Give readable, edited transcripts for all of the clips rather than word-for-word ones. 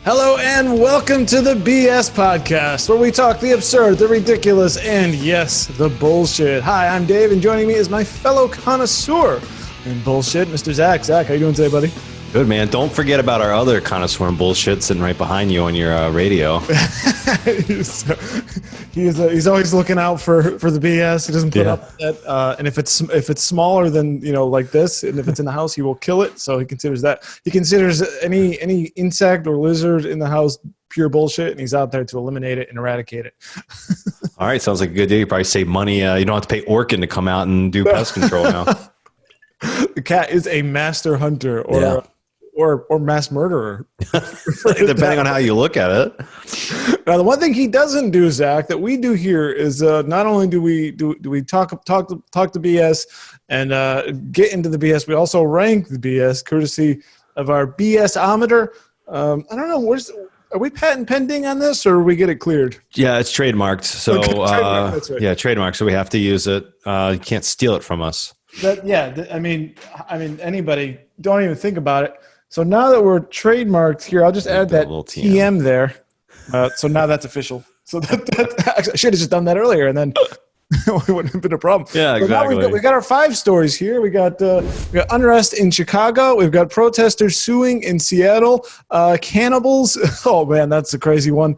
Hello and welcome to the BS Podcast, where we talk the absurd, the ridiculous, and yes, the bullshit. Hi, I'm Dave, and joining me is my fellow connoisseur in bullshit, Mr. Zach. Zach, how you doing today, buddy? Good, man. Don't forget about our other connoisseur in bullshit sitting right behind you on your radio. He's always looking out for the BS. He doesn't put up with that. And if it's smaller than like this, and if it's in the house, he will kill it. So he considers that. He considers any insect or lizard in the house pure bullshit, and he's out there to eliminate it and eradicate it. All right, sounds like a good day. You probably save money. You don't have to pay Orkin to come out and do pest control now. The cat is a master hunter or mass murderer. Depending on how you look at it. Now, the one thing he doesn't do, Zach, that we do here is not only do we talk the BS and get into the BS, we also rank the BS courtesy of our BS-ometer. I don't know, are we patent pending on this, or we get it cleared? Yeah, it's trademarked. So that's right. Yeah, trademarked. So we have to use it. You can't steal it from us. I mean, anybody, don't even think about it. So now that we're trademarked here, I'll just add that TM there. So now that's official. So that actually, I should have just done that earlier, and then it wouldn't have been a problem. Yeah, so exactly. Now we got our 5 stories here. We got unrest in Chicago. We've got protesters suing in Seattle. Cannibals. Oh man, that's a crazy one.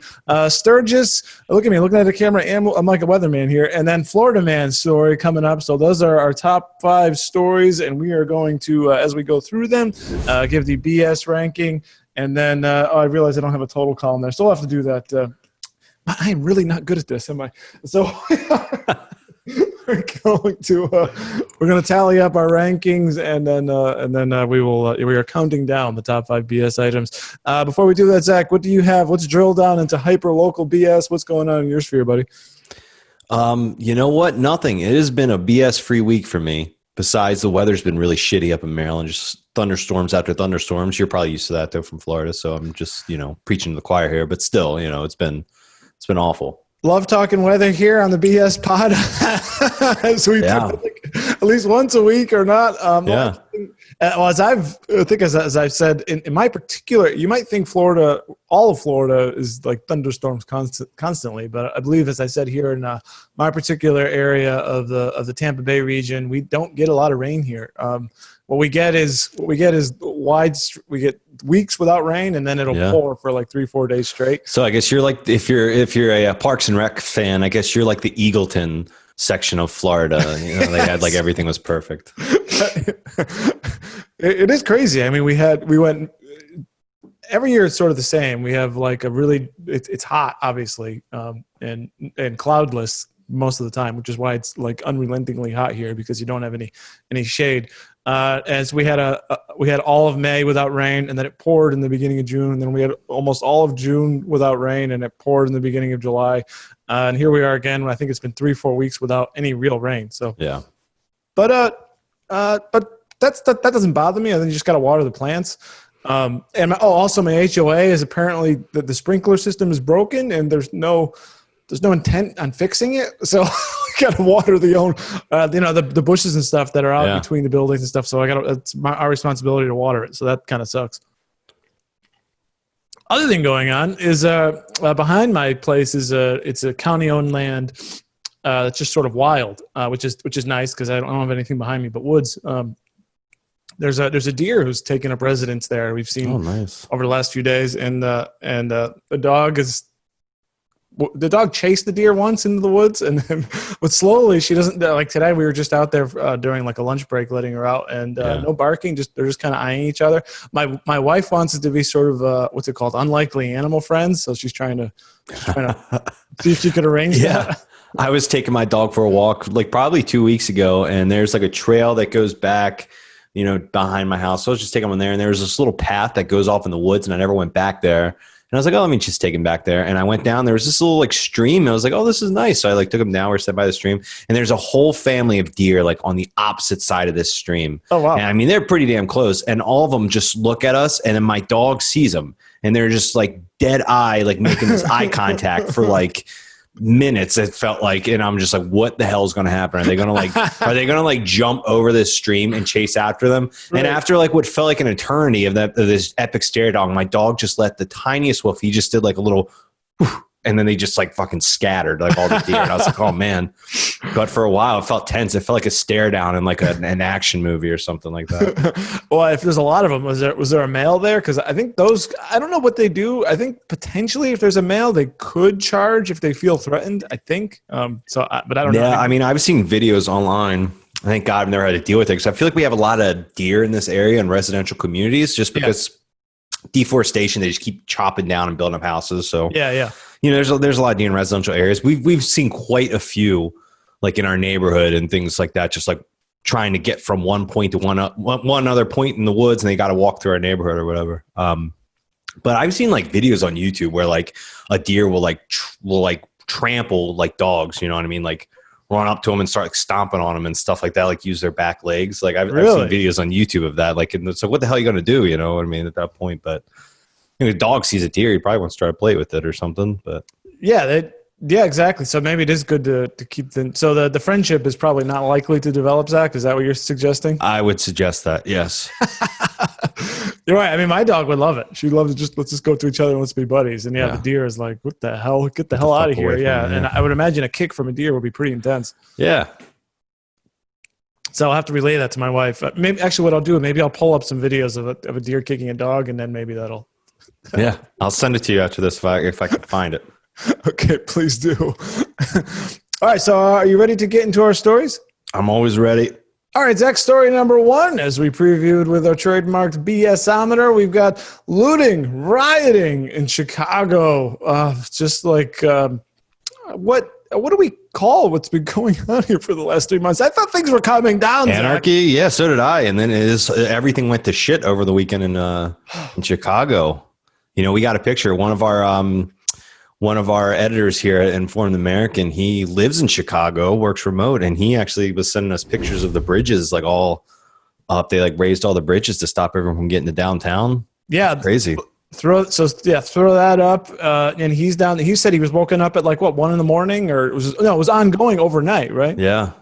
Sturgis. Look at me, looking at the camera. I'm like a weatherman here. And then Florida man story coming up. So those are our top 5 stories, and we are going to, as we go through them, give the BS ranking. And then I realize I don't have a total column there. Still have to do that. I am really not good at this, am I? So we're going to tally up our rankings, and then we are counting down the top 5 BS items. Before we do that, Zach, what do you have? Let's drill down into hyper local BS. What's going on in your sphere, buddy? You know what? Nothing. It has been a BS free week for me. Besides, the weather's been really shitty up in Maryland. Just thunderstorms after thunderstorms. You're probably used to that though from Florida, so I'm just preaching to the choir here. But still, it's been awful. Love talking weather here on the BS pod. So we do at least once a week or not. Well, as I've said, in my particular, you might think Florida, all of Florida is like thunderstorms constantly, but I believe, as I said here in my particular area of the Tampa Bay region, we don't get a lot of rain here. What we get is we get weeks without rain, and then it'll pour for like 3-4 days straight. So I guess you're like, if you're a Parks and Rec fan, I guess you're like the Eagleton section of Florida. They had like everything was perfect. It is crazy. I mean, we went every year. It's sort of the same. We have like it's hot, obviously, and cloudless most of the time, which is why it's like unrelentingly hot here, because you don't have any shade. As we had all of May without rain, and then it poured in the beginning of June, and then we had almost all of June without rain, and it poured in the beginning of July. And here we are again. I think it's been 3-4 weeks without any real rain. So yeah, but that doesn't bother me. I think you just got to water the plants. Also my HOA is apparently the sprinkler system is broken, and there's no intent on fixing it. So I got to water the bushes and stuff that are out between the buildings and stuff. So it's our responsibility to water it. So that kind of sucks. Other thing going on is behind my place it's a county-owned land that's just sort of wild, which is nice because I don't have anything behind me but woods. There's a deer who's taken up residence there. We've seen over the last few days, and the dog chased the deer once into the woods, but slowly she doesn't, like today we were just out there during like a lunch break, letting her out, and no barking, they're just kind of eyeing each other. My wife wants it to be sort of what's it called, unlikely animal friends, so she's trying to see if she could arrange that. I was taking my dog for a walk like probably 2 weeks ago, and there's like a trail that goes back behind my house. So I was just taking him there, and there was this little path that goes off in the woods, and I never went back there. And I was like, oh, let me just take him back there. And I went down. There was this little like stream. And I was like, oh, this is nice. So I like took him down. We're set by the stream. And there's a whole family of deer like on the opposite side of this stream. Oh, wow. And I mean, they're pretty damn close. And all of them just look at us. And then my dog sees them. And they're just like dead eye, like making this eye contact for like minutes, it felt like, and I'm just like, what the hell is going to happen? Are they going to like jump over this stream and chase after them? Right. And after like what felt like an eternity of this epic stare dog, my dog just let the tiniest wolf, he just did like a little whew, and then they just like fucking scattered like all the deer. And I was like, oh man. But for a while it felt tense. It felt like a stare down in like an action movie or something like that. Well, if there's a lot of them, was there a male there? Because I think those, I don't know what they do. I think potentially if there's a male, they could charge if they feel threatened, I think. But I don't know. Yeah, I mean, I've seen videos online. Thank God I've never had to deal with it, because I feel like we have a lot of deer in this area in residential communities just because deforestation, they just keep chopping down and building up houses. So yeah. You know, there's a lot of deer in residential areas. We've seen quite a few, like in our neighborhood and things like that, just like trying to get from one point to one other point in the woods, and they got to walk through our neighborhood or whatever. But I've seen like videos on YouTube where like a deer will trample like dogs. You know what I mean? Like run up to them and start like stomping on them and stuff like that. Like use their back legs. Like I've seen videos on YouTube of that. Like, and so what the hell are you going to do? You know what I mean? At that point, but a dog sees a deer, he probably wants to try to play with it or something. But yeah, exactly. So maybe it is good to keep so the friendship is probably not likely to develop, Zach. Is that what you're suggesting? I would suggest that, yes. You're right. I mean, my dog would love it. She'd love to let's just go to each other and let's be buddies. And the deer is like, what the hell? Get the hell out of here. Yeah. And I would imagine a kick from a deer would be pretty intense. Yeah. So I'll have to relay that to my wife. Maybe actually what I'll do, maybe I'll pull up some videos of a deer kicking a dog, and then maybe that'll. Yeah. I'll send it to you after this if I can find it. Okay, please do. All right, so are you ready to get into our stories? I'm always ready. All right, Zach, story number 1, as we previewed with our trademarked BS-ometer, we've got looting, rioting in Chicago. Just like, what do we call what's been going on here for the last 3 months? I thought things were calming down, Anarchy? Zach. Yeah, so did I. And then everything went to shit over the weekend in Chicago. You know, we got a picture. One of our editors here at Informed American, he lives in Chicago, works remote, and he actually was sending us pictures of the bridges, like all up. They like raised all the bridges to stop everyone from getting to downtown. Yeah, crazy. Throw that up. And he's down. He said he was woken up at like 1 in the morning, or it was ongoing overnight, right? Yeah.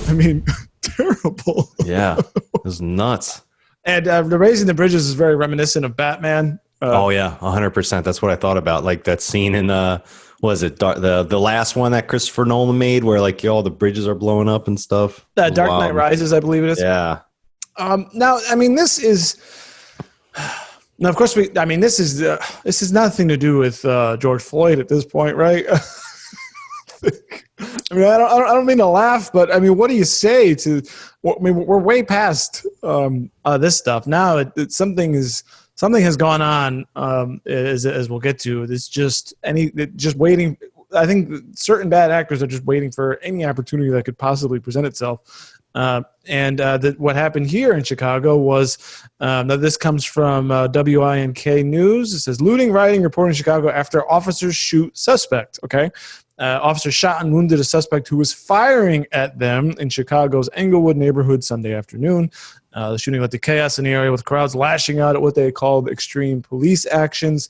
I mean, terrible. Yeah, it was nuts. And the raising the bridges is very reminiscent of Batman. Oh yeah, 100%. That's what I thought about. Like that scene in the last one that Christopher Nolan made, where like all the bridges are blowing up and stuff. Dark Knight Rises, I believe it is. Yeah. Now, I mean, this is. Now, of course, this is nothing to do with George Floyd at this point, right? I mean, I don't mean to laugh, but I mean, what do you say to? I mean, we're way past this stuff now. Something has gone on, as we'll get to. It's just waiting. I think certain bad actors are just waiting for any opportunity that could possibly present itself. What happened here in Chicago was, now this comes from WINK News. It says, looting, rioting reported in Chicago after officers shoot suspect. Okay. Officers shot and wounded a suspect who was firing at them in Chicago's Englewood neighborhood Sunday afternoon. The shooting led to chaos in the area, with crowds lashing out at what they called extreme police actions.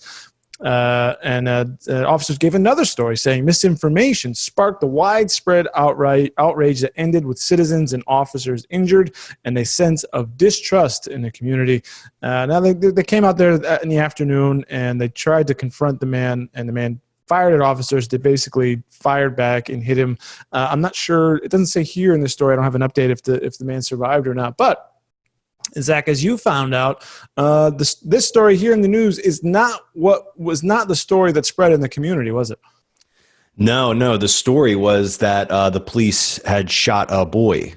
Officers gave another story saying misinformation sparked the widespread outrage that ended with citizens and officers injured and a sense of distrust in the community. Now they came out there in the afternoon and they tried to confront the man, and the man fired at officers. They basically fired back and hit him. I'm not sure. It doesn't say here in the story. I don't have an update if the man survived or not. But Zach, as you found out, this story here in the news is not the story that spread in the community, was it? No. The story was that the police had shot a boy.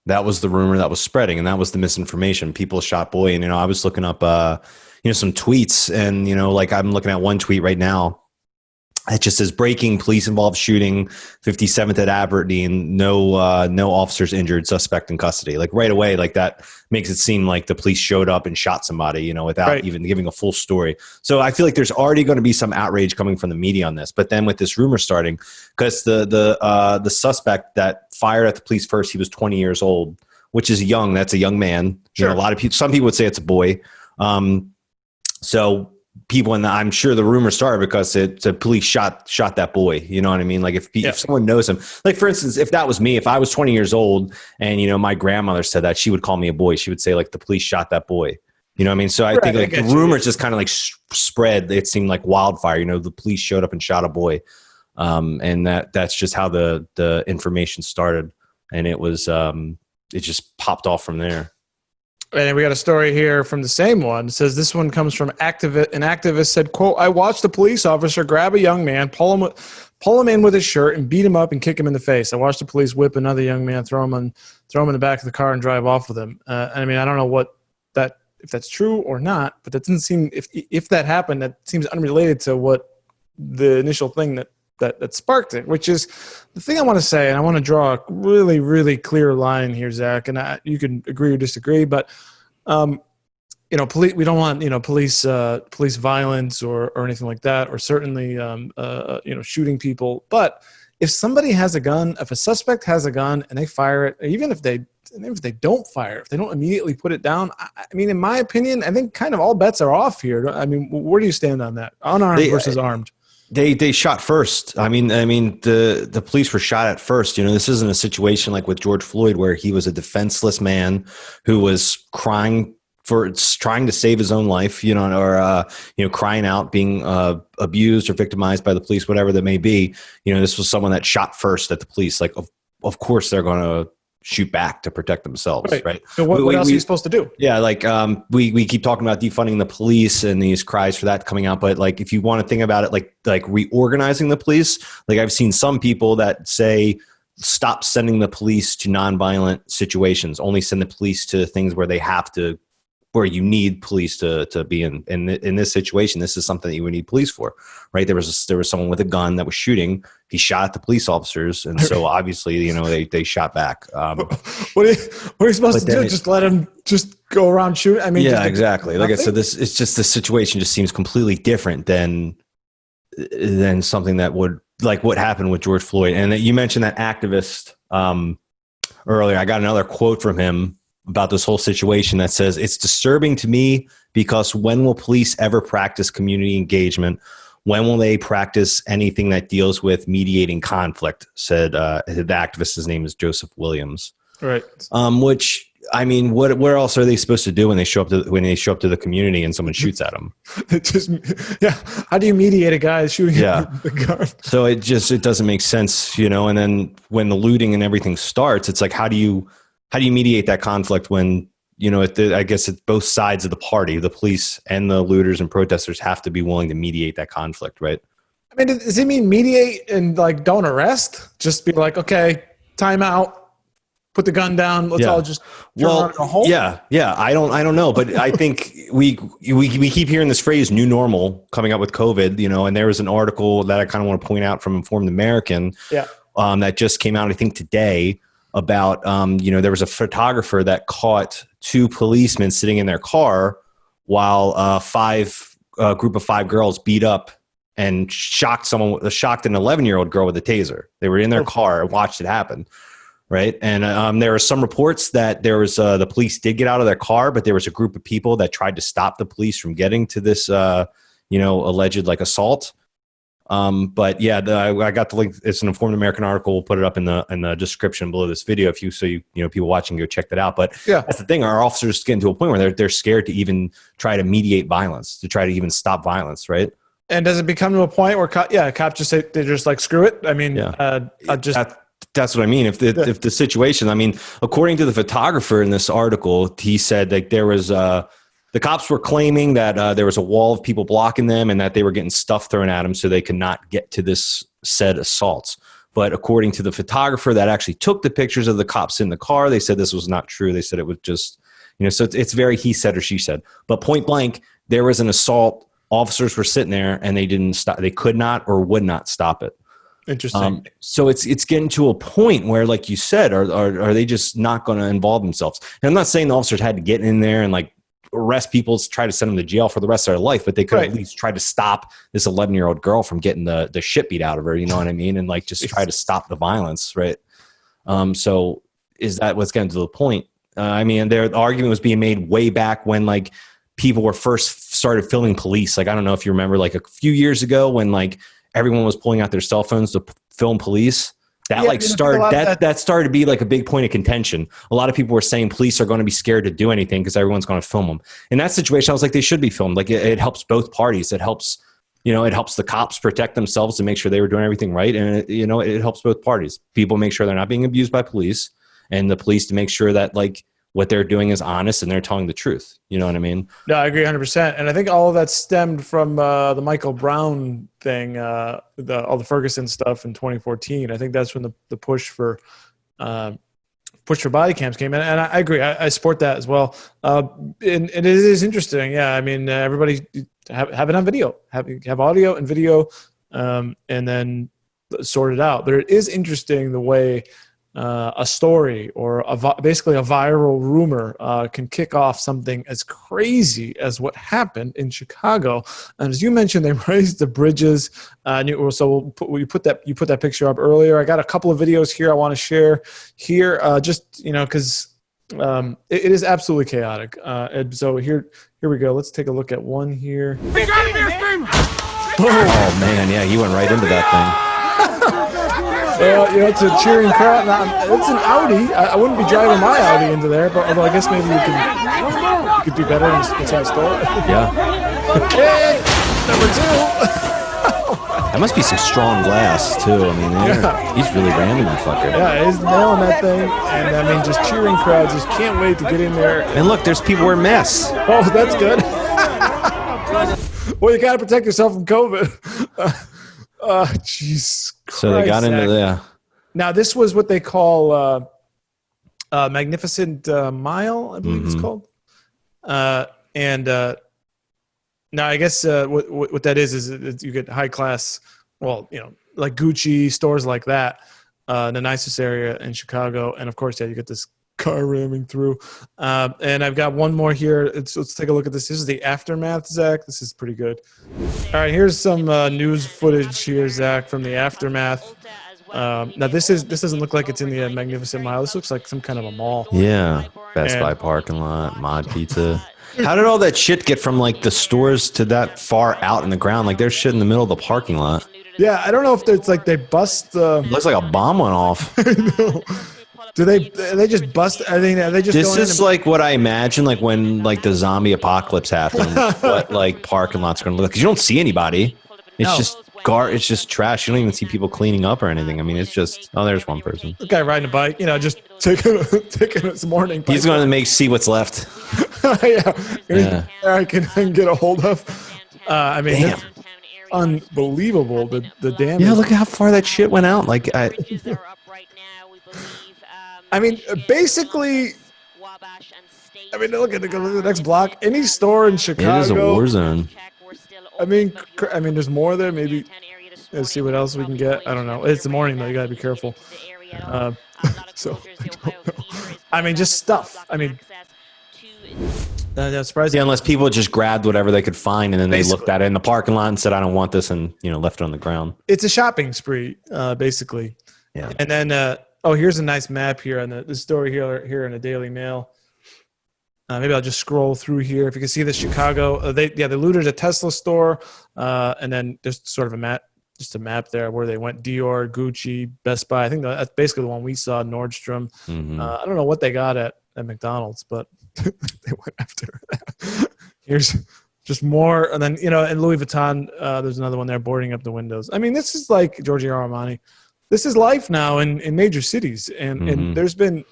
That was the rumor that was spreading, and that was the misinformation. People shot boy, and I was looking up some tweets, and like I'm looking at one tweet right now. It just says, breaking, police involved shooting, 57th at Aberdeen, no officers injured, suspect in custody. Like right away, like that makes it seem like the police showed up and shot somebody, without even giving a full story. So I feel like there's already going to be some outrage coming from the media on this. But then with this rumor starting, because the suspect that fired at the police first, he was 20 years old, which is young. That's a young man. Sure. A lot of people, some people would say it's a boy. So people, and I'm sure the rumor started because the police shot that boy. You know what I mean? Like if someone knows him, like for instance, if that was me, if I was 20 years old and, you know, my grandmother said that, she would call me a boy. She would say like the police shot that boy. You know what I mean? So I think like the rumors just kind of like spread. It seemed like wildfire. You know, the police showed up and shot a boy. And that's just how the information started. And it was, it just popped off from there. And we got a story here from the same one. It says this one comes from an activist said, quote, I watched a police officer grab a young man, pull him in with his shirt and beat him up and kick him in the face. I watched the police whip another young man, throw him in the back of the car and drive off with him. I mean, I don't know if that's true or not, but that doesn't seem, if that happened, that seems unrelated to what the initial thing that sparked it, which is the thing I want to say, and I want to draw a really, really clear line here, Zach, and you can agree or disagree, but you know, we don't want, you know, police violence or anything like that, or certainly you know, shooting people. But if somebody has a gun, if a suspect has a gun and they fire it, even if they don't fire, if they don't immediately put it down, I mean, in my opinion, I think kind of all bets are off here. I mean, where do you stand on that? Unarmed versus armed? They shot first. I mean, the police were shot at first. You know, this isn't a situation like with George Floyd where he was a defenseless man who was trying to save his own life, you know, or you know, crying out, being abused or victimized by the police, whatever that may be. You know, this was someone that shot first at the police. Like, of course, they're going to shoot back to protect themselves, right? So what else are you supposed to do? Yeah, like we keep talking about defunding the police and these cries for that coming out, but like if you want to think about it, like reorganizing the police, like I've seen some people that say stop sending the police to nonviolent situations, only send the police to things where they have to, where you need police to be in. And in this situation, this is something that you would need police for, right? There was someone with a gun that was shooting. He shot at the police officers, and so obviously, you know, they shot back. What are you supposed to do? Just let him just go around shooting? I mean, yeah, exactly. Like I said, it's just the situation just seems completely different than something that would, like what happened with George Floyd. And you mentioned that activist earlier. I got another quote from him about this whole situation that says, it's disturbing to me because when will police ever practice community engagement? When will they practice anything that deals with mediating conflict? Said the activist, his name is Joseph Williams. Right. Which, I mean, where else are they supposed to do when they show up to the community and someone shoots at them? How do you mediate a guy shooting at the gun? So it doesn't make sense, you know. And then when the looting and everything starts, it's like, how do you mediate that conflict when, you know, I guess it's both sides of the party, the police and the looters and protesters have to be willing to mediate that conflict, right? I mean, does it mean mediate and like don't arrest? Just be like, okay, time out, put the gun down, let's all just turn around and go home? Yeah. I don't know, but I think we keep hearing this phrase "new normal" coming up with COVID, you know. And there was an article that I kind of want to point out from Informed American, that just came out, I think today, about, you know, there was a photographer that caught two policemen sitting in their car while a group of five girls beat up and shocked an 11-year-old girl with a taser. They were in their car and watched it happen. Right. And there are some reports that there was the police did get out of their car, but there was a group of people that tried to stop the police from getting to this, you know, alleged like assault. But yeah, I got the link. It's an Informed American article. We'll put it up in the description below this video you know, people watching, go check that out. But that's the thing. Our officers getting to a point where they're scared to even try to mediate violence, to try to even stop violence. Right. And does it become to a point where cops just say, they're just like, screw it? I mean, that's what I mean. If the situation, I mean, according to the photographer in this article, he said that there was, the cops were claiming that there was a wall of people blocking them and that they were getting stuff thrown at them so they could not get to this said assaults. But according to the photographer that actually took the pictures of the cops in the car, they said this was not true. They said it was just, you know, so it's very he said or she said. But point blank, there was an assault. Officers were sitting there and they didn't stop. They could not or would not stop it. Interesting. So it's getting to a point where, like you said, are they just not going to involve themselves? And I'm not saying the officers had to get in there and like arrest people, try to send them to jail for the rest of their life, but they could at least try to stop this 11-year-old girl from getting the shit beat out of her. You know what I mean? And like just try to stop the violence, right? So is that what's getting to the point? I mean, the argument was being made way back when like people were first started filming police. Like, I don't know if you remember, like a few years ago when like everyone was pulling out their cell phones to film police. That that started to be like a big point of contention. A lot of people were saying police are going to be scared to do anything because everyone's going to film them. In that situation, I was like, they should be filmed. Like it helps both parties. It helps, it helps the cops protect themselves to make sure they were doing everything right. And it helps both parties. People make sure they're not being abused by police, and the police to make sure that like what they're doing is honest and they're telling the truth. You know what I mean? No, I agree 100%. And I think all of that stemmed from the Michael Brown thing, all the Ferguson stuff in 2014. I think that's when the push for body cams came in. And I agree. I support that as well. And it is interesting. Yeah. I mean, everybody have it on video, have audio and video, and then sort it out. But it is interesting the way a story or basically a viral rumor can kick off something as crazy as what happened in Chicago. And as you mentioned, they raised the bridges. So you put that picture up earlier. I got a couple of videos here I want to share here, just because it is absolutely chaotic. And so here we go. Let's take a look at one here. Oh man, yeah, he went right into that thing. It's a cheering crowd. It's an Audi. I wouldn't be driving my Audi into there, but although I guess maybe you could do better in a inside store. Yeah. Hey, number 2. That must be some strong glass too. I mean, he's really ramming that fucker. Yeah, he's nailing that thing, and I mean, just cheering crowds just can't wait to get in there. And look, there's people wearing masks. Oh, that's good. Well, you got to protect yourself from COVID. Jeez. So they got into there. Now, this was what they call Magnificent Mile, I believe it's called. And now I guess what that is you get high class, like Gucci, stores like that, in the nicest area in Chicago. And of course, you get this car ramming through. And I've got one more here. Let's take a look at this. This is the aftermath, Zach. This is pretty good. All right, here's some news footage here, Zach, from the aftermath. Now this doesn't look like it's in the Magnificent Mile. This looks like some kind of a mall. Yeah, Best Buy parking lot, Mod Pizza. How did all that shit get from like the stores to that far out in the ground? Like there's shit in the middle of the parking lot. Yeah, I don't know if it's like they bust. Looks like a bomb went off. I know. Do they just bust? I think they just. This is like what I imagine, like when like the zombie apocalypse happens. What like parking lots are going to look? Because you don't see anybody. It's just it's just trash. You don't even see people cleaning up or anything. I mean, it's just there's one person. The guy riding a bike, just taking his morning. He's going to see what's left. I can get a hold of. I mean, damn. Unbelievable the damage. Yeah, look at how far that shit went out. Like I mean, basically, look at the next block. Any store in Chicago. It is a war zone. I mean, there's more there. Maybe let's see what else we can get. I don't know. It's the morning though. You gotta be careful. So I don't know. I mean, just stuff. I mean, that's surprising. Yeah, unless people just grabbed whatever they could find and then they looked at it in the parking lot and said, "I don't want this," and left it on the ground. It's a shopping spree, basically. Yeah. And then. Here's a nice map here on the story here in the Daily Mail. Maybe I'll just scroll through here. If you can see the Chicago, they looted a Tesla store, and then there's sort of a map there where they went. Dior, Gucci, Best Buy. I think that's basically the one we saw. Nordstrom. Mm-hmm. I don't know what they got at McDonald's, but they went after that. Here's just more, and then in Louis Vuitton, there's another one there boarding up the windows. I mean, this is like Giorgio Armani. This is life now in major cities, and there's been.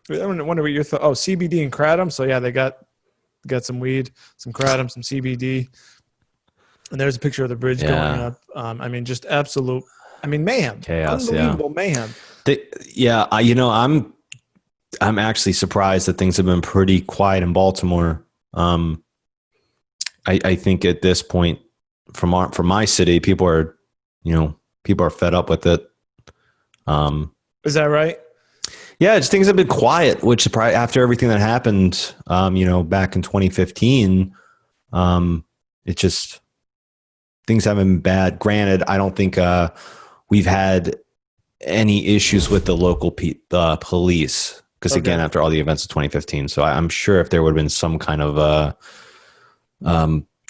I wonder what your thought. Oh, CBD and kratom. So yeah, they got some weed, some kratom, some CBD, and there's a picture of the bridge going up. I mean, just absolute. I mean, mayhem, chaos, unbelievable mayhem. I'm actually surprised that things have been pretty quiet in Baltimore. I think at this point, from my city, people are fed up with it. Is that right? Yeah, just things have been quiet, which is probably after everything that happened, back in 2015, it just, things haven't been bad. Granted, I don't think we've had any issues with the local police, because again, after all the events of 2015, so I'm sure if there would have been some kind of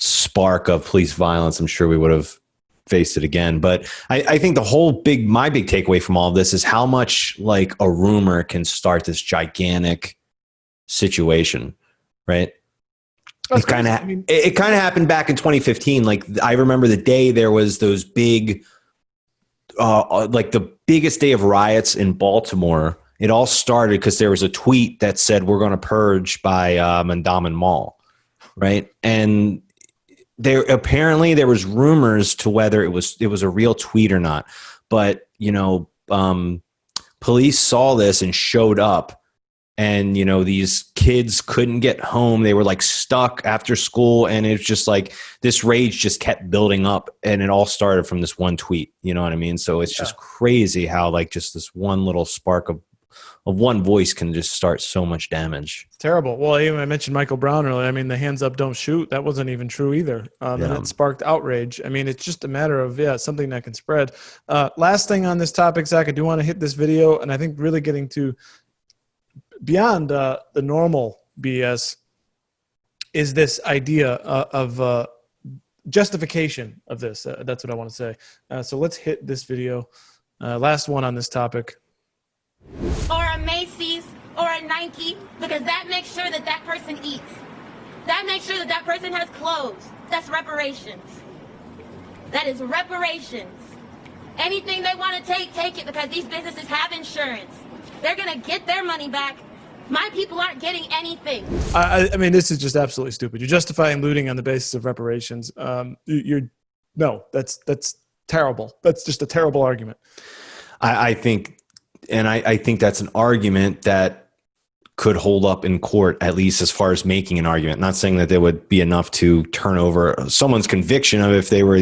spark of police violence, I'm sure we would have faced it again. But I think my big takeaway from all of this is how much like a rumor can start this gigantic situation, right? It kind of happened back in 2015. Like I remember the day there was those big, like the biggest day of riots in Baltimore. It all started because there was a tweet that said we're going to purge by Mandamin Mall, right? And there was rumors to whether it was a real tweet or not, but police saw this and showed up. And, these kids couldn't get home. They were like stuck after school. And it's just like this rage just kept building up. And it all started from this one tweet. You know what I mean? So it's just crazy how like just this one little spark of one voice can just start so much damage. It's terrible. Well, even I mentioned Michael Brown earlier. I mean, the hands up, don't shoot. That wasn't even true either. And it sparked outrage. I mean, it's just a matter of, something that can spread. Last thing on this topic, Zach, I do want to hit this video. And I think really getting to beyond the normal BS is this idea of justification of this. That's what I want to say. So let's hit this video. Last one on this topic. Or a Macy's or a Nike, because that makes sure that that person eats. That makes sure that that person has clothes. That's reparations. That is reparations. Anything they want to take it, because these businesses have insurance. They're going to get their money back. My people aren't getting anything. I mean, this is just absolutely stupid. You're justifying looting on the basis of reparations. No, that's terrible. That's just a terrible argument. I think that's an argument that could hold up in court, at least as far as making an argument. Not saying that there would be enough to turn over someone's conviction of if they were,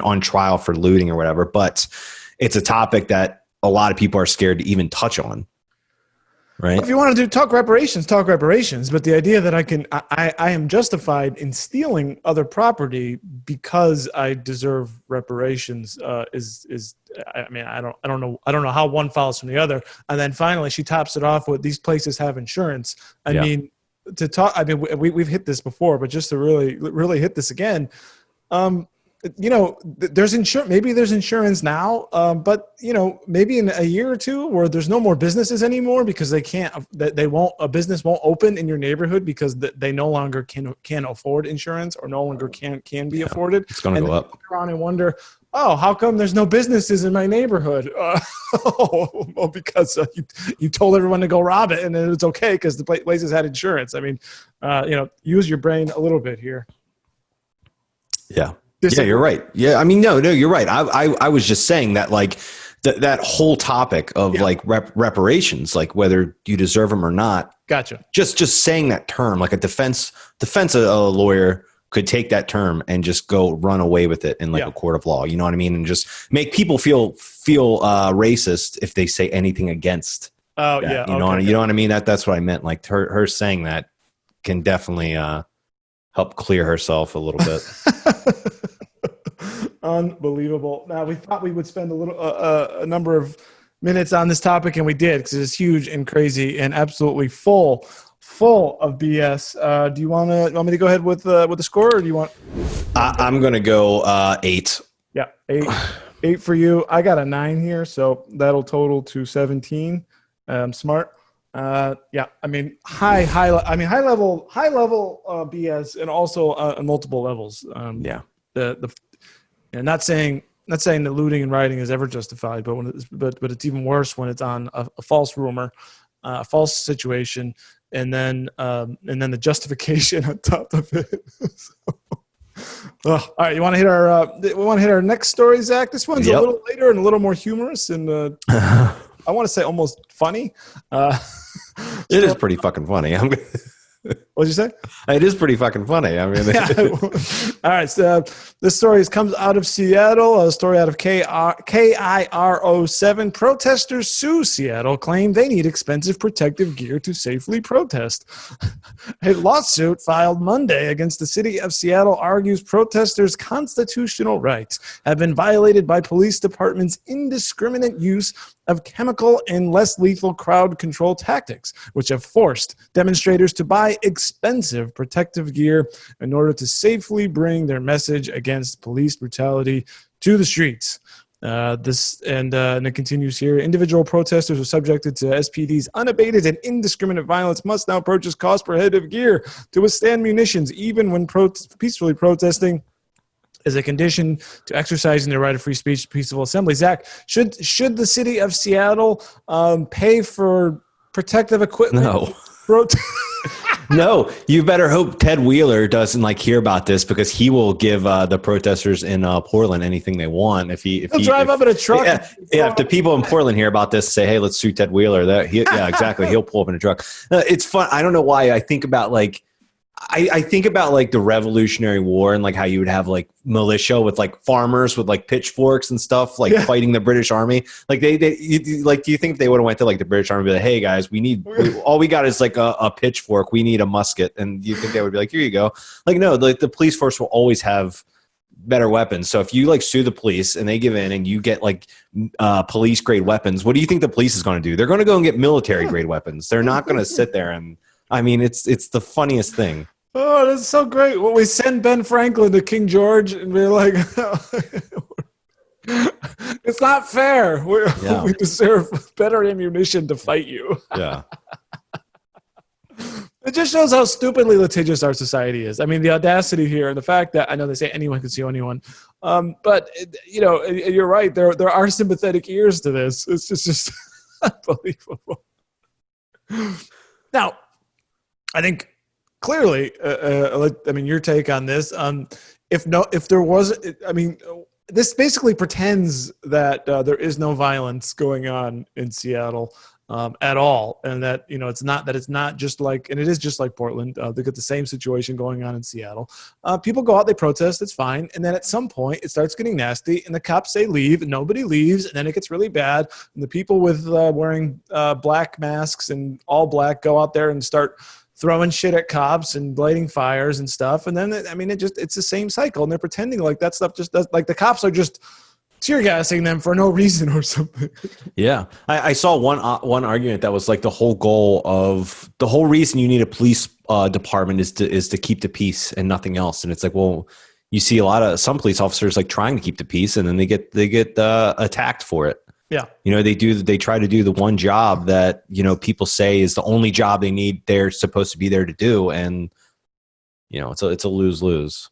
on trial for looting or whatever. But it's a topic that a lot of people are scared to even touch on. Right. If you want to talk reparations, talk reparations. But the idea that I am justified in stealing other property because I deserve reparations is I mean, I don't know how one follows from the other. And then finally, she tops it off with these places have insurance. I mean, we've hit this before, but just to really hit this again. There's insurance. Maybe there's insurance now, but maybe in a year or two, where there's no more businesses anymore because a business won't open in your neighborhood because they no longer can afford insurance or no longer can be afforded. It's going to go up. Look around and wonder, how come there's no businesses in my neighborhood? Because you told everyone to go rob it, and then it's okay because the places had insurance. I mean, use your brain a little bit here. Yeah. Yeah, you're right. Yeah, I mean, no, you're right. I was just saying that, like, that whole topic of like reparations, like whether you deserve them or not. Gotcha. Just saying that term, like a defense lawyer could take that term and just go run away with it in like a court of law. You know what I mean? And just make people feel racist if they say anything against. Oh that, yeah. You know what I mean? That's what I meant. Like her saying that can definitely help clear herself a little bit. Unbelievable. Now, we thought we would spend a number of minutes on this topic, and we did, because it's huge and crazy and absolutely full of BS. Do you want me to go ahead with the score, or do you want? I'm gonna go 8. Yeah, 8 for you. I got a 9 here, so that'll total to 17. Smart. I mean, high level BS, and also on multiple levels. Not saying that looting and rioting is ever justified, but it's even worse when it's on a false rumor, a false situation, and then the justification on top of it. All right, we want to hit our next story, Zach. This one's a little later and a little more humorous, and I want to say almost funny. It is pretty fucking funny. What'd you say? It is pretty fucking funny. I mean, all right. So this story comes out of Seattle. A story out of KIRO7. Protesters sue Seattle, claim they need expensive protective gear to safely protest. A lawsuit filed Monday against the city of Seattle argues protesters' constitutional rights have been violated by police department's indiscriminate use of chemical and less lethal crowd control tactics, which have forced demonstrators to buy expensive protective gear in order to safely bring their message against police brutality to the streets. And it continues here. Individual protesters are subjected to SPD's unabated and indiscriminate violence must now purchase cost-prohibitive gear to withstand munitions, even when peacefully protesting as a condition to exercising their right of free speech, peaceful assembly. Zach, should the city of Seattle pay for protective equipment? No. No, you better hope Ted Wheeler doesn't hear about this, because he will give the protesters in Portland anything they want. If he drive up in a truck. If the people in Portland hear about this, say, "Hey, let's sue Ted Wheeler." Yeah, exactly. He'll pull up in a truck. It's fun. I don't know why I think about I think about the Revolutionary War and how you would have militia with farmers with pitchforks and stuff fighting the British Army. Do you think if they would have went to the British Army and be like, "Hey guys, all we got is a pitchfork. We need a musket," and you think they would be like, "Here you go"? No, the police force will always have better weapons. So if you sue the police and they give in and you get police grade weapons, what do you think the police is going to do? They're going to go and get military grade weapons. They're not going to sit there and. I mean, it's the funniest thing. Oh, that's so great. Well, we send Ben Franklin to King George and we're like, it's not fair. We deserve better ammunition to fight you. Yeah. It just shows how stupidly litigious our society is. I mean, the audacity here and the fact that I know they say anyone can sue anyone. But, you're right. There are sympathetic ears to this. It's just unbelievable. Now, I think clearly, your take on this. If there was, this basically pretends that there is no violence going on in Seattle at all, and that it's not just and it is just like Portland. They got the same situation going on in Seattle. People go out, they protest, it's fine, and then at some point it starts getting nasty, and the cops say leave, and nobody leaves, and then it gets really bad, and the people with wearing black masks and all black go out there and start throwing shit at cops and lighting fires and stuff. And then, it's the same cycle. And they're pretending that stuff just does, the cops are just tear gassing them for no reason or something. Yeah. I saw one argument that was the whole goal of the whole reason you need a police department is to keep the peace and nothing else. And it's well, you see some police officers trying to keep the peace, and then they get attacked for it. Yeah. They try to do the one job that, people say is the only job they're supposed to be there to do. And, it's a lose-lose.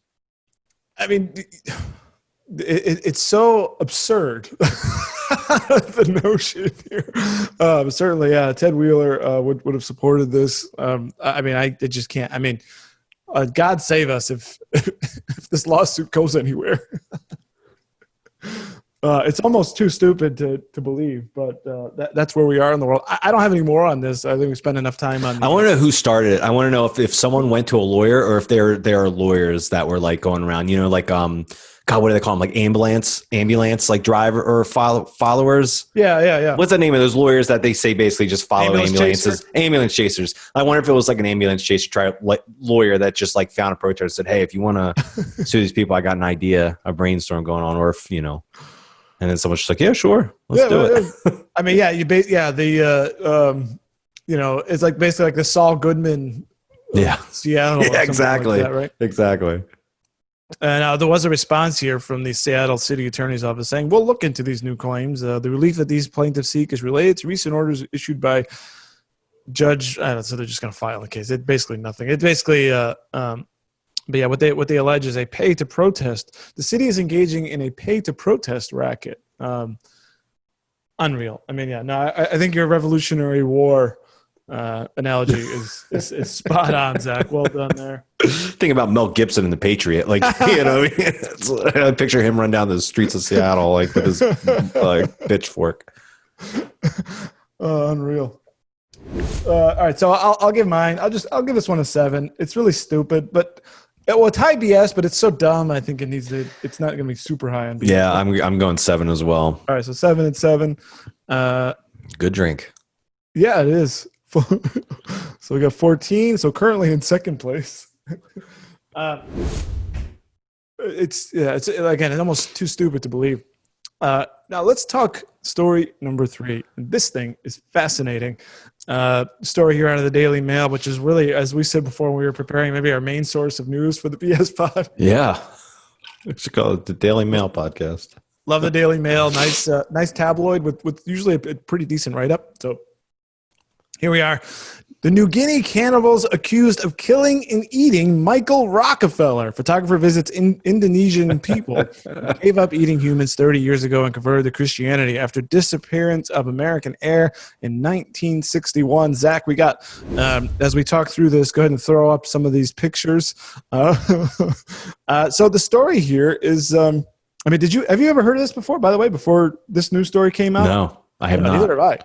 I mean, it's so absurd. The notion here. Certainly, yeah, Ted Wheeler would have supported this. I just can't. God save us if this lawsuit goes anywhere. It's almost too stupid to believe, but that's where we are in the world. I don't have any more on this. I think we spent enough time on. I want to know who started it. I want to know if someone went to a lawyer, or if there are lawyers that were going around. God, what do they call them? Ambulance driver or followers. Yeah. What's the name of those lawyers that they say basically just follow ambulances? Ambulance chasers. I wonder if it was an ambulance chaser lawyer that just found a protester and said, "Hey, if you want to sue these people, I got an idea, a brainstorm going on," or if And then someone's just "Yeah, sure, let's do it." It's basically the Saul Goodman. Seattle. Yeah, exactly. That, right? Exactly. And there was a response here from the Seattle City Attorney's Office saying, "We'll look into these new claims. The relief that these plaintiffs seek is related to recent orders issued by Judge." So they're just going to file the case. It's basically nothing. It basically. But yeah, what they allege is a pay to protest. The city is engaging in a pay to protest racket. Unreal. I think your Revolutionary War analogy is spot on, Zach. Well done there. Think about Mel Gibson and the Patriot. I picture him run down the streets of Seattle with his pitchfork. Unreal. All right, so I'll give mine. I'll give this one a 7. It's really stupid, but it's high BS, but it's so dumb. I think it's not going to be super high on BS. Yeah, I'm going 7 as well. All right, so 7 and 7. Good drink. Yeah, it is. So we got 14. So currently in second place. It's almost too stupid to believe. Now Now let's talk story number 3. This thing is fascinating. Story here out of the Daily Mail, which is really, as we said before, we were preparing maybe our main source of news for the PS Pod. Yeah. We should call it the Daily Mail podcast. Love the Daily Mail. Nice tabloid with usually a pretty decent write-up. So here we are. The New Guinea cannibals accused of killing and eating Michael Rockefeller. Photographer visits Indonesian people who gave up eating humans 30 years ago and converted to Christianity after disappearance of American heir in 1961. Zach, we got, as we talk through this, go ahead and throw up some of these pictures. So the story here is, have you ever heard of this before, by the way, before this news story came out? No, I have not. Neither have I.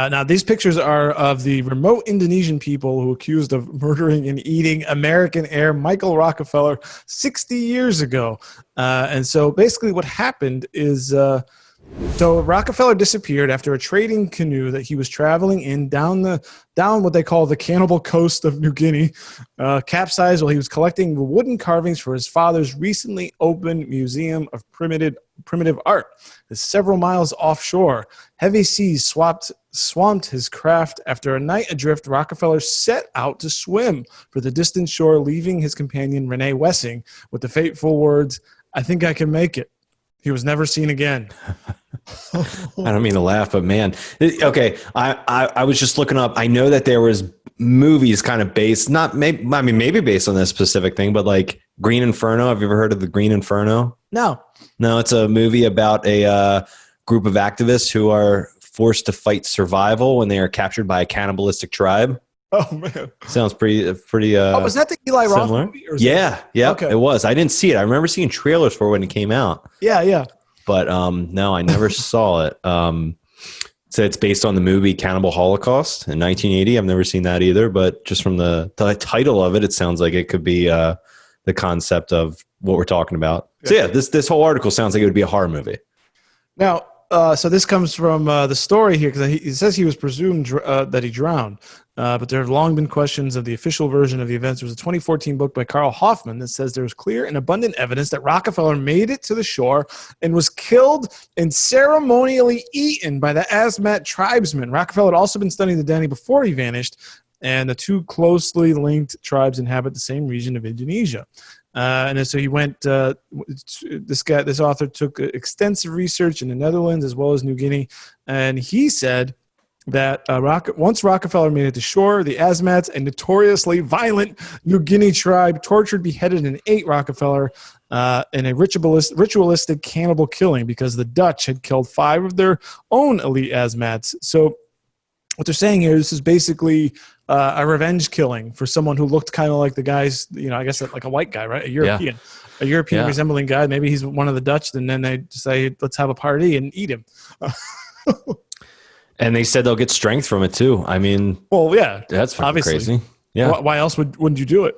Now, these pictures are of the remote Indonesian people who accused of murdering and eating American heir Michael Rockefeller 60 years ago. And so basically what happened is so Rockefeller disappeared after a trading canoe that he was traveling in down what they call the Cannibal Coast of New Guinea capsized while he was collecting wooden carvings for his father's recently opened Museum of Primitive Art. It's several miles offshore. Heavy seas swamped his craft. After a night adrift, Rockefeller set out to swim for the distant shore, leaving his companion Renee Wessing with the fateful words, "I think I can make it." He was never seen again. I don't mean to laugh, but man, okay. I was just looking up. I know that there was movies kind of based, maybe based on this specific thing, but like Green Inferno. Have you ever heard of the Green Inferno? No, it's a movie about a group of activists who are forced to fight survival when they are captured by a cannibalistic tribe. Oh man, sounds pretty. Was that the Eli Roth similar movie? Or yeah, okay. It was. I didn't see it. I remember seeing trailers for it when it came out. Yeah. But no, I never saw it. So it's based on the movie Cannibal Holocaust in 1980. I've never seen that either, but just from the title of it, it sounds like it could be the concept of what we're talking about. So yeah, this whole article sounds like it would be a horror movie. Now, so this comes from the story here, because it says he was presumed that he drowned. But there have long been questions of the official version of the events. There was a 2014 book by Carl Hoffman that says there was clear and abundant evidence that Rockefeller made it to the shore and was killed and ceremonially eaten by the Asmat tribesmen. Rockefeller had also been studying the Danny before he vanished, and the two closely linked tribes inhabit the same region of Indonesia. And so he went, this author took extensive research in the Netherlands as well as New Guinea, and he said that once Rockefeller made it to shore, the Asmats, a notoriously violent New Guinea tribe, tortured, beheaded, and ate Rockefeller in a ritualistic cannibal killing because the Dutch had killed 5 of their own elite Asmats. So what they're saying here, this is basically a revenge killing for someone who looked kind of like the guys, I guess like a white guy, right? A European. Yeah. A European resembling guy. Maybe he's one of the Dutch, and then they say, let's have a party and eat him. And they said they'll get strength from it too. I mean, well, yeah, that's fucking crazy. Yeah. Why else wouldn't you do it?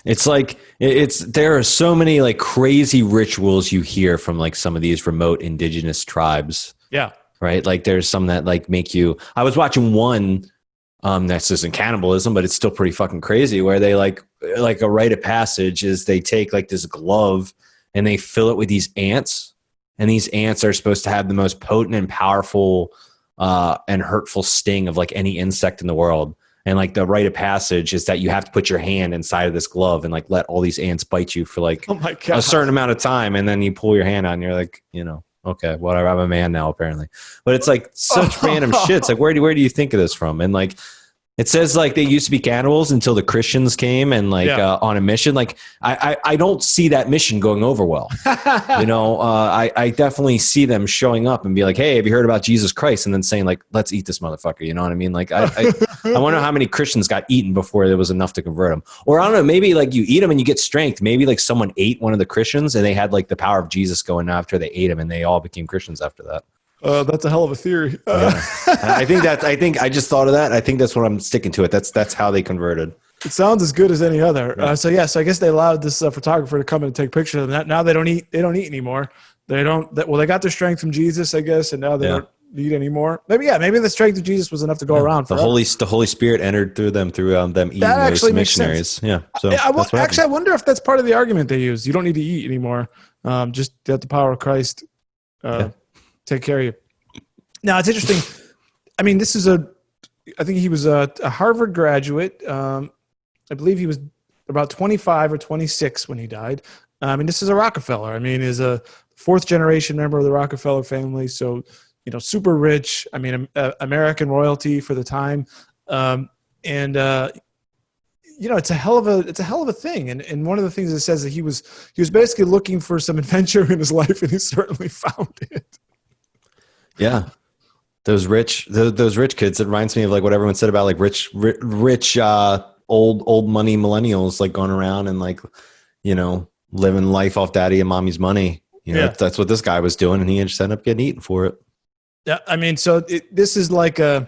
It's like there are so many like crazy rituals you hear from like some of these remote indigenous tribes. Yeah. Right. Like there's some that like make you. I was watching one that's isn't cannibalism, but it's still pretty fucking crazy. Where they like a rite of passage is they take like this glove and they fill it with these ants. And these ants are supposed to have the most potent and powerful and hurtful sting of like any insect in the world. And like the rite of passage is that you have to put your hand inside of this glove and like let all these ants bite you for like a certain amount of time. And then you pull your hand out and you're like, okay, whatever. I'm a man now apparently. But it's like such random shit. It's like, where do you think of this from? And like, it says like they used to be cannibals until the Christians came and like on a mission. Like I don't see that mission going over well. I definitely see them showing up and be like, hey, have you heard about Jesus Christ? And then saying like, let's eat this motherfucker. You know what I mean? Like I wonder how many Christians got eaten before there was enough to convert them. Or I don't know, maybe like you eat them and you get strength. Maybe like someone ate one of the Christians and they had like the power of Jesus going after they ate him and they all became Christians after that. That's a hell of a theory. I think I just thought of that. I think that's what I'm sticking to it. That's how they converted. It sounds as good as any other. Yeah. So I guess they allowed this photographer to come in and take pictures of that. Now they don't eat anymore. They don't. They got their strength from Jesus, I guess, and now they need anymore. Maybe the strength of Jesus was enough to go around. The Holy Spirit entered through them eating those missionaries. Yeah. So I wonder if that's part of the argument they use. You don't need to eat anymore. Just let the power of Christ take care of you. Now it's interesting. I mean, I think he was a Harvard graduate. I believe he was about 25 or 26 when he died. I mean, this is a Rockefeller. I mean, is a fourth generation member of the Rockefeller family. So, super rich. I mean, American royalty for the time. It's a hell of a thing. And one of the things it says that he was basically looking for some adventure in his life, and he certainly found it. Yeah. Those rich kids, it reminds me of like what everyone said about like rich old money millennials, like going around and like, living life off daddy and mommy's money. That's what this guy was doing, and he just ended up getting eaten for it. Yeah. I mean, so this was like an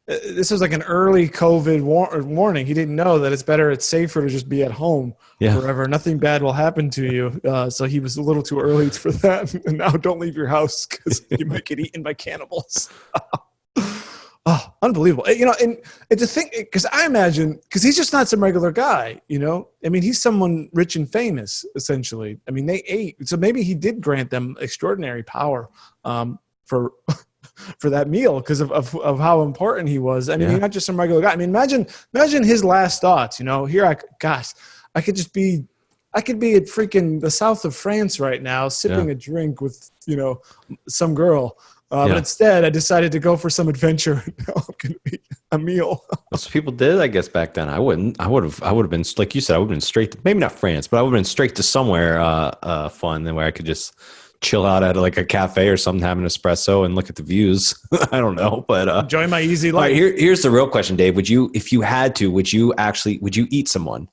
early COVID warning. He didn't know that it's safer to just be at home forever. Nothing bad will happen to you. So he was a little too early for that. And now don't leave your house because you might get eaten by cannibals. Oh, unbelievable. And it's a thing because I imagine, because he's just not some regular guy, I mean, he's someone rich and famous, essentially. I mean, they ate. So maybe he did grant them extraordinary power for that meal because of how important he was. I mean, he's not just some regular guy. I mean, imagine his last thoughts, here I could be at freaking the south of France right now, sipping a drink with, some girl. But instead I decided to go for some adventure. Now I'm going to eat a meal. Most people did, I guess, back then. I wouldn't. I would have been, like you said, I would have been straight to, maybe not France, but I would have been straight to somewhere fun where I could just chill out at like a cafe or something, have an espresso and look at the views. I don't know, but enjoy my easy life. All right, here's the real question, Dave. Would you eat someone?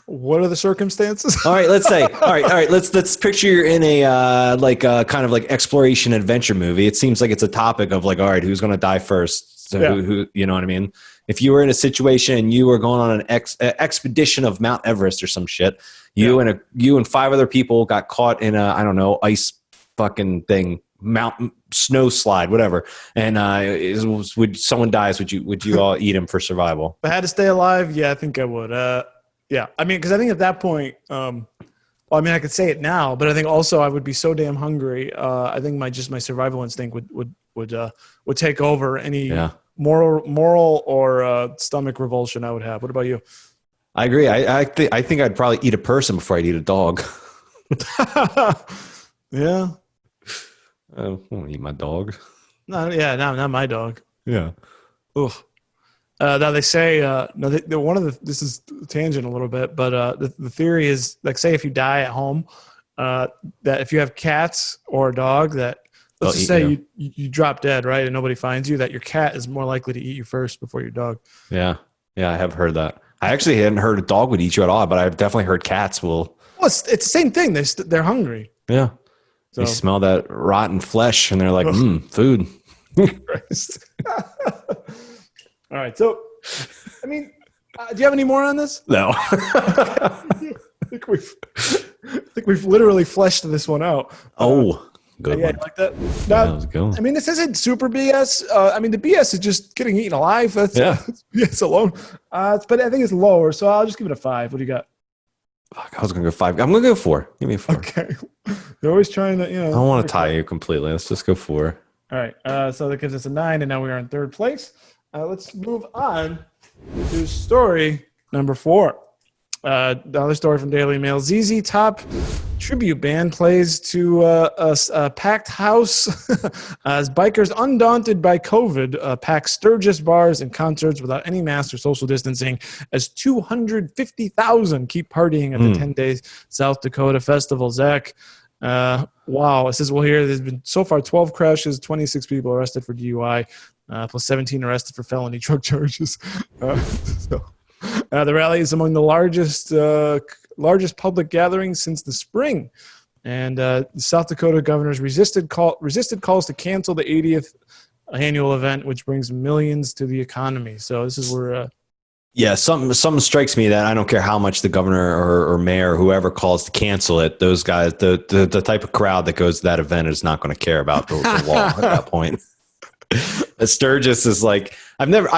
What are the circumstances? All right, let's say. All right. Let's picture you're in a kind of like exploration adventure movie. It seems like it's a topic of like, all right, who's going to die first? So who, you know what I mean? If you were in a situation and you were going on an expedition of Mount Everest or some shit, you and five other people got caught in a, I don't know, ice fucking thing, mountain snow slide, whatever. And would someone dies? Would you all eat him for survival? If I had to stay alive, yeah, I think I would. Yeah, I mean, because I think at that point, I could say it now, but I think also I would be so damn hungry. I think my survival instinct would take over any moral or stomach revulsion I would have. What about you? I agree. I think I'd probably eat a person before I'd eat a dog. Yeah. I won't eat my dog. No, not my dog. Yeah. Ugh. Now they say this is a tangent a little bit, but the theory is like, say if you die at home, that if you have cats or a dog, that let's just say you drop dead, right, and nobody finds you, that your cat is more likely to eat you first before your dog. Yeah, I have heard that. I actually hadn't heard a dog would eat you at all, but I've definitely heard cats will. Well, it's the same thing. They're hungry. Yeah, so. They smell that rotten flesh, and they're like, food. Christ. All right, so, I mean, do you have any more on this? No. I think we've literally fleshed this one out. Oh, good one. You like that? That was good. I mean, this isn't super BS. I mean, the BS is just getting eaten alive. That's BS alone. But I think it's lower, so I'll just give it a 5. What do you got? Fuck, I was going to go 5. I'm going to go 4. Give me a 4. Okay. You're always trying to, I don't want to tie you completely. Let's just go 4. All right. So that gives us a 9, and now we are in third place. Let's move on to story number 4. Another story from Daily Mail. ZZ Top tribute band plays to a packed house as bikers undaunted by COVID pack Sturgis bars and concerts without any masks or social distancing as 250,000 keep partying at the 10-day South Dakota festival. Zach, wow. It says, well, here there's been so far 12 crashes, 26 people arrested for DUI, plus 17 arrested for felony drug charges. The rally is among the largest public gatherings since the spring, and the South Dakota governors resisted calls to cancel the 80th annual event, which brings millions to the economy. So this is where Yeah, something strikes me that I don't care how much the governor or mayor or whoever calls to cancel it. Those guys, the type of crowd that goes to that event is not going to care about the law at that point. Sturgis is like I've never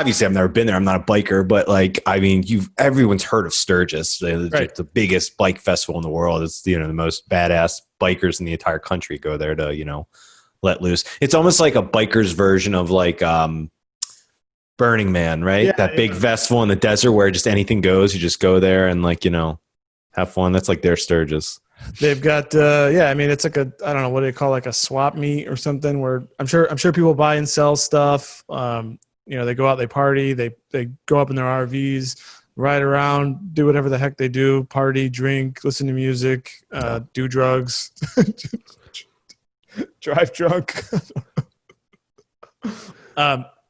been there. I'm not a biker, but like I mean, everyone's heard of Sturgis. The biggest bike festival in the world. It's the most badass bikers in the entire country go there to let loose. It's almost like a biker's version of like Burning Man, right? Yeah, that big festival in the desert where just anything goes. You just go there and have fun. That's like their Sturgis. They've got I mean it's like I don't know, what do they call, like a swap meet or something, where I'm sure people buy and sell stuff. They go out, they party, they go up in their RVs, ride around, do whatever the heck they do, party, drink, listen to music, do drugs, drive drunk.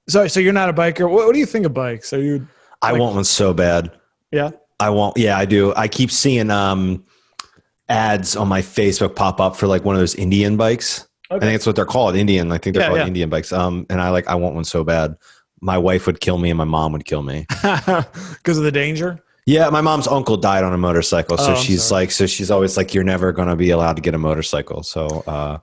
So you're not a biker. What do you think of bikes? Are you? I want one so bad. Yeah. I want. Yeah, I do. I keep seeing ads on my Facebook pop up for like one of those Indian bikes. Okay. I think that's what they're called, Indian. I think they're called Indian bikes. And I want one so bad. My wife would kill me and my mom would kill me because of the danger. Yeah, my mom's uncle died on a motorcycle, so she's always like, "You're never going to be allowed to get a motorcycle." So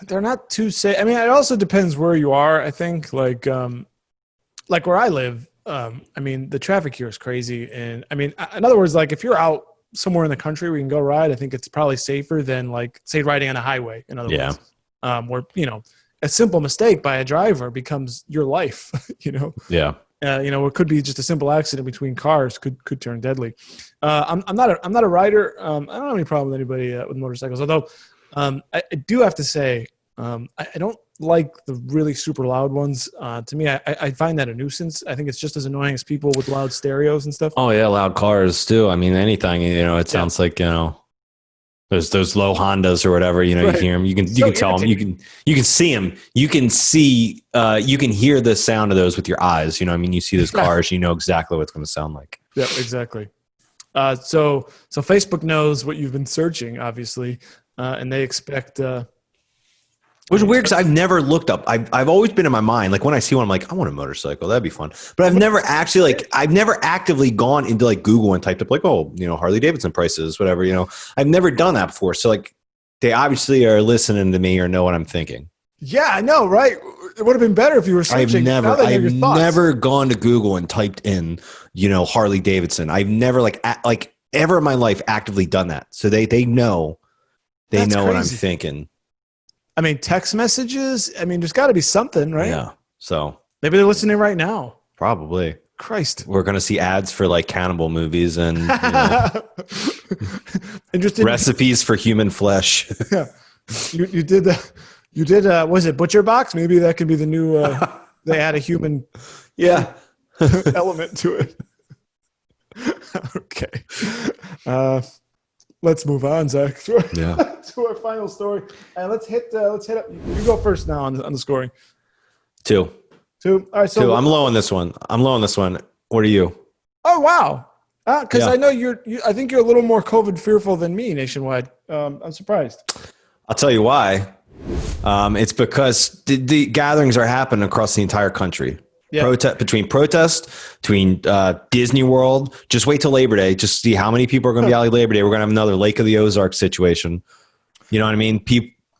they're not too safe. I mean, it also depends where you are. I think like where I live. I mean, the traffic here is crazy, and I mean, in other words, like if you're out somewhere in the country where you can go ride, I think it's probably safer than like say riding on a highway. In other words, where a simple mistake by a driver becomes your life. Yeah. It could be just a simple accident between cars could turn deadly. I'm not a rider. I don't have any problem with anybody with motorcycles. Although I do have to say I don't like the really super loud ones. To me, I find that a nuisance. I think it's just as annoying as people with loud stereos and stuff. Oh yeah, loud cars too. I mean, anything. It sounds like those low Hondas or whatever. You hear them. You can tell them. You can see them. You can see. You can hear the sound of those with your eyes. You see those cars. You know exactly what it's going to sound like. Yeah, exactly. So Facebook knows what you've been searching, obviously, and they expect. Which is weird because I've never looked up. I've always been in my mind, like when I see one, I'm like, I want a motorcycle. That'd be fun. But I've never actually I've never actively gone into like Google and typed up like, Harley Davidson prices, whatever. I've never done that before. So like, they obviously are listening to me or know what I'm thinking. Yeah, I know, right? It would have been better if you were searching. I've never gone to Google and typed in, Harley Davidson. I've never ever in my life actively done that. So they know, That's what I'm crazy. thinking. I mean, text messages. I mean, there's got to be something, right? Yeah. So maybe they're listening right now. Probably. Christ. We're going to see ads for like cannibal movies and interesting recipes for human flesh. Yeah. You did that. You did. Was it Butcher Box? Maybe that could be the new. They add a human. Yeah. Element to it. Okay. Let's move on, Zach. Yeah. To our final story. Let's hit up. You go first now on the scoring. 2. All right. So 2. I'm low on this one. What are you? Oh wow. Because I know I think you're a little more COVID fearful than me nationwide. I'm surprised. I'll tell you why. It's because the gatherings are happening across the entire country. Yeah. Between Disney World. Just wait till Labor Day. Just see how many people are going to be out Labor Day. We're going to have another Lake of the Ozarks situation. You know what I mean?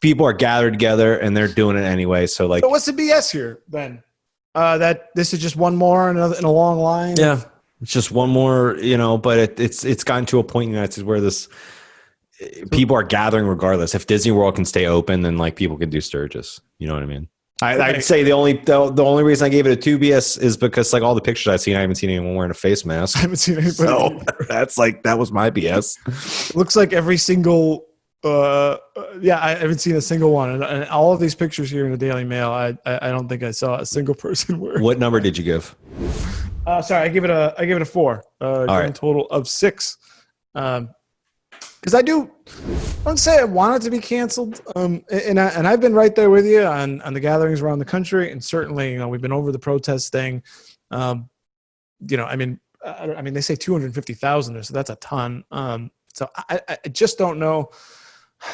People are gathered together and they're doing it anyway. So what's the BS here then? That this is just one more in a long line. Yeah, it's just one more. But it's gotten to a point in the United States where people are gathering regardless. If Disney World can stay open, then people can do Sturgis. You know what I mean? I'd say the only reason I gave it a 2 BS is because all the pictures I've seen, I haven't seen anyone wearing a face mask. I haven't seen anybody. So that was my BS. It looks like every single. I haven't seen a single one, and all of these pictures here in the Daily Mail, I don't think I saw a single person wearing. What number did you give? Sorry, I give it a 4. Grand total of 6. Because I don't say I want it to be canceled, and I've been right there with you on the gatherings around the country, and certainly we've been over the protest thing. I mean they say 250,000, so that's a ton. So I just don't know.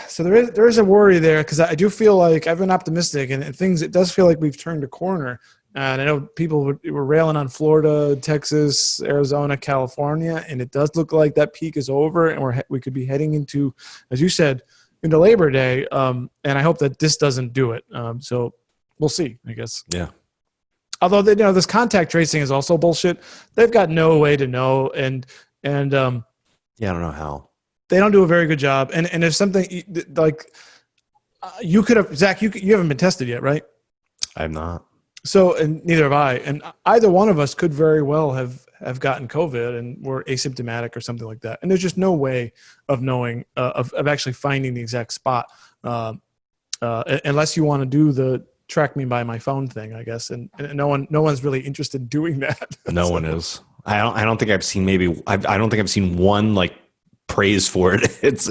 So there is a worry there because I do feel like I've been optimistic and things. It does feel like we've turned a corner, And I know people were railing on Florida, Texas, Arizona, California, and it does look like that peak is over, and we could be heading into, as you said, into Labor Day. And I hope that this doesn't do it. So we'll see, I guess. Yeah. Although this contact tracing is also bullshit. They've got no way to know, and yeah, I don't know how. They don't do a very good job. And there's something like you could have, Zach. You haven't been tested yet, right? I'm not. So, and neither have I. And either one of us could very well have gotten COVID and were asymptomatic or something like that. And there's just no way of knowing, of actually finding the exact spot, unless you want to do the track me by my phone thing, I guess. And no one's really interested in doing that. No one is. I don't think I've seen I don't think I've seen one like praise for it. It's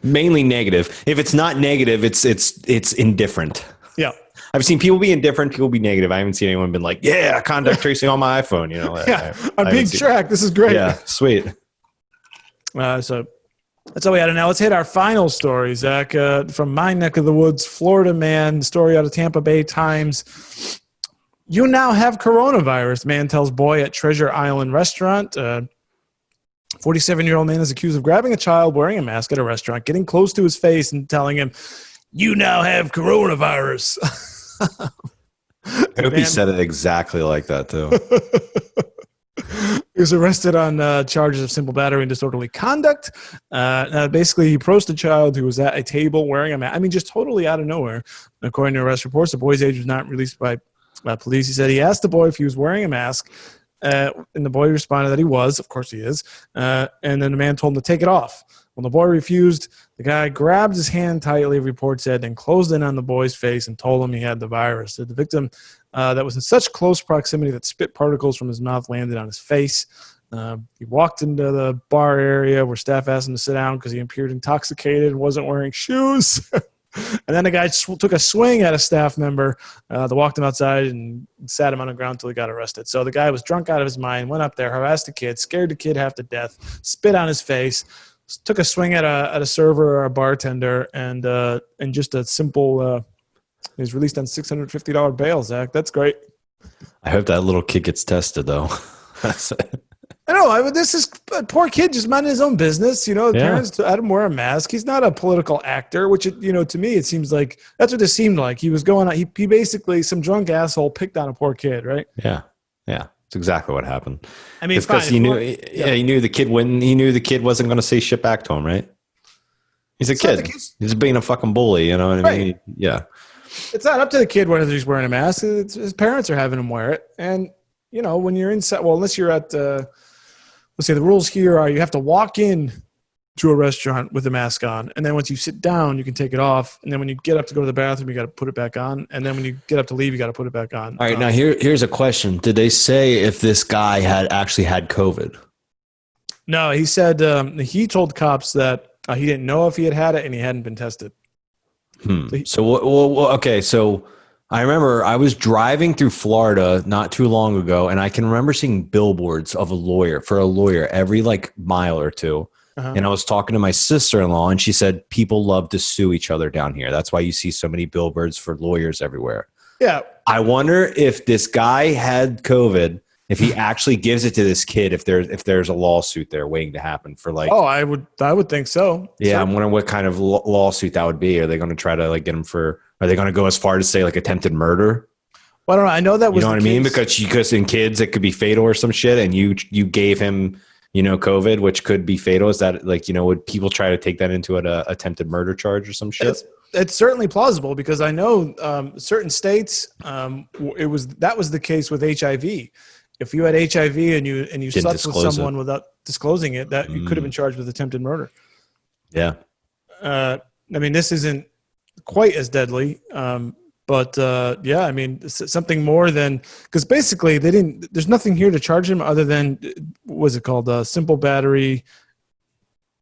mainly negative. If it's not negative, it's indifferent. Yeah. I've seen people be indifferent, people be negative. I haven't seen anyone been like, yeah, contact tracing on my iPhone. I'm being tracked. This is great. Yeah, sweet. So that's all we had. And now let's hit our final story, Zach, from my neck of the woods, Florida man, story out of Tampa Bay Times. You now have coronavirus, man tells boy at Treasure Island restaurant. 47-year-old man is accused of grabbing a child wearing a mask at a restaurant, getting close to his face and telling him, you now have coronavirus. I hope he said it exactly like that, too. He was arrested on charges of simple battery and disorderly conduct. Basically, he approached a child who was at a table wearing a mask. I mean, just totally out of nowhere. According to arrest reports, the boy's age was not released by police. He said he asked the boy if he was wearing a mask, and the boy responded that he was. Of course he is. And then the man told him to take it off. When the boy refused, the guy grabbed his hand tightly, report said, and closed in on the boy's face and told him he had the virus. The victim that was in such close proximity that spit particles from his mouth landed on his face. He walked into the bar area where staff asked him to sit down because he appeared intoxicated and wasn't wearing shoes. And then the guy took a swing at a staff member that walked him outside and sat him on the ground until he got arrested. So the guy was drunk out of his mind, went up there, harassed the kid, scared the kid half to death, spit on his face, took a swing at a server or a bartender, and just a simple he was released on $650 bail, Zach. That's great. I hope that little kid gets tested, though. I know. This is a poor kid just minding his own business. The parents had him wear a mask. He's not a political actor, which, to me, it seems like that's what this seemed like. He was going on. He basically, some drunk asshole picked on a poor kid, right? Yeah. Yeah. It's exactly what happened. I mean, it's because he knew the kid he knew the kid wasn't going to say shit back to him, right? He's a kid. He's being a fucking bully. You know what I mean? Yeah. It's not up to the kid whether he's wearing a mask. His parents are having him wear it. And, when you're inside, well, unless you're at, let's say the rules here are you have to walk in to a restaurant with a mask on. And then once you sit down, you can take it off. And then when you get up to go to the bathroom, you got to put it back on. And then when you get up to leave, you got to put it back on. All right. Now here's a question. Did they say if this guy had actually had COVID? No, he said he told cops that he didn't know if he had it and he hadn't been tested. Okay. So I remember I was driving through Florida not too long ago, and I can remember seeing billboards of a lawyer every mile or two. Uh-huh. And I was talking to my sister-in-law, and she said people love to sue each other down here. That's why you see so many billboards for lawyers everywhere. Yeah. I wonder if this guy had COVID, if he actually gives it to this kid, if there's a lawsuit there waiting to happen for I would think so. Yeah, sure. I'm wondering what kind of lawsuit that would be. Are they going to try to get him for? Are they going to go as far to say attempted murder? Well, I don't know. I know that was. You know what I mean? Because in kids it could be fatal or some shit, and you gave him COVID, which could be fatal. Is that would people try to take that into an attempted murder charge or some shit? It's certainly plausible because I know certain states that was the case with HIV. If you had HIV and you slept with someone without disclosing it, that you could have been charged with attempted murder. Yeah. I mean, this isn't quite as deadly, but yeah, I mean, something more than because basically there's nothing here to charge him other than what's it called? Simple battery,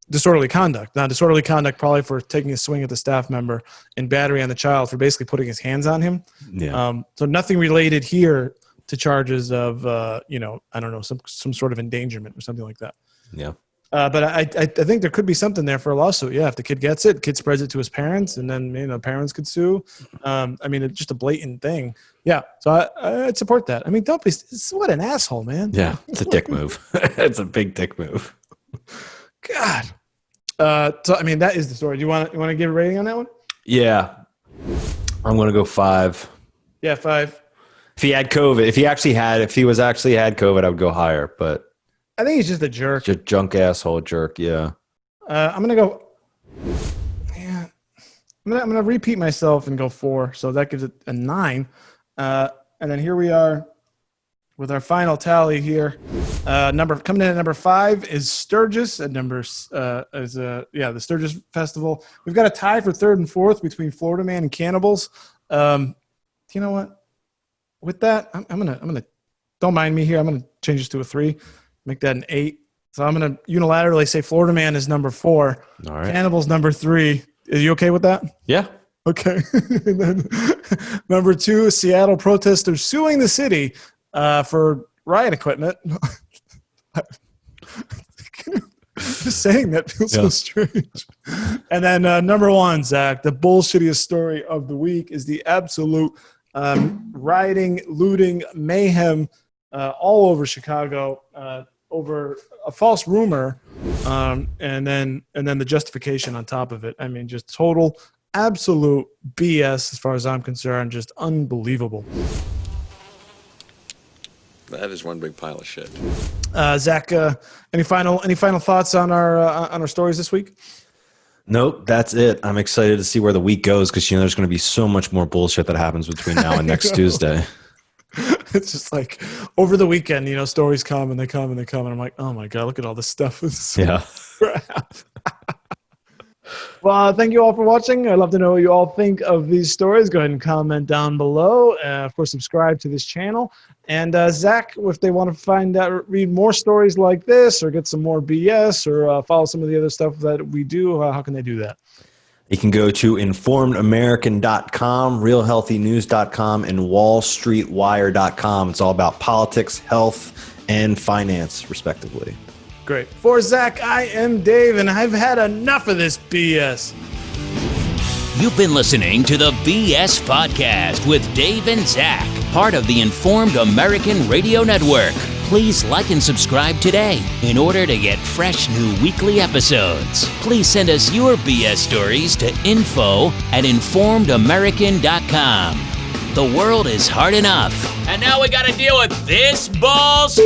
disorderly conduct. Now, disorderly conduct probably for taking a swing at the staff member, and battery on the child for basically putting his hands on him. Yeah. So nothing related here to charges of I don't know, some sort of endangerment or something like that. Yeah. But I think there could be something there for a lawsuit. Yeah, if the kid gets it, kid spreads it to his parents, and then parents could sue. I mean, it's just a blatant thing. Yeah, so I'd support that. I mean, don't be. What an asshole, man. Yeah, it's a dick move. It's a big dick move. God. So I mean, that is the story. Do you want to give a rating on that one? Yeah, I'm gonna go 5. Yeah, 5. If he had COVID, if he was actually had COVID, I would go higher. But I think he's just a jerk. just junk asshole jerk. Yeah. I'm gonna go. Yeah, I'm gonna repeat myself and go 4. So that gives it a 9. And then here we are with our final tally here. Coming in at number 5 is Sturgis. At the Sturgis Festival. We've got a tie for 3rd and 4th between Florida Man and Cannibals. You know what? With that, I'm gonna. Don't mind me here. I'm gonna change this to a 3. Make that an 8. So I'm going to unilaterally say Florida Man is number 4. All right. Cannibals number 3. Are you okay with that? Yeah. Okay. And then number 2, Seattle protesters suing the city for riot equipment. Just saying that feels so strange. And then number 1, Zach, the bullshittiest story of the week is the absolute rioting, looting, mayhem all over Chicago over a false rumor, and then the justification on top of it. I mean, just total, absolute BS as far as I'm concerned. Just unbelievable. That is one big pile of shit. Zach, any final thoughts on our stories this week? Nope, that's it. I'm excited to see where the week goes because there's going to be so much more bullshit that happens between now and next Tuesday. It's just like over the weekend, stories come and they come and they come, and I'm like, oh my god, look at all this stuff. Yeah. Crap. Well, thank you all for watching. I'd love to know what you all think of these stories. Go ahead and comment down below. Of course, subscribe to this channel. And Zach, if they want to read more stories like this, or get some more BS, or follow some of the other stuff that we do, how can they do that? You can go to informedamerican.com, realhealthynews.com, and wallstreetwire.com. It's all about politics, health, and finance, respectively. Great. For Zach, I am Dave, and I've had enough of this BS. You've been listening to the BS Podcast with Dave and Zach, part of the Informed American Radio Network. Please like and subscribe today in order to get fresh new weekly episodes. Please send us your BS stories to info@informedamerican.com. The world is hard enough, and now we gotta deal with this balls.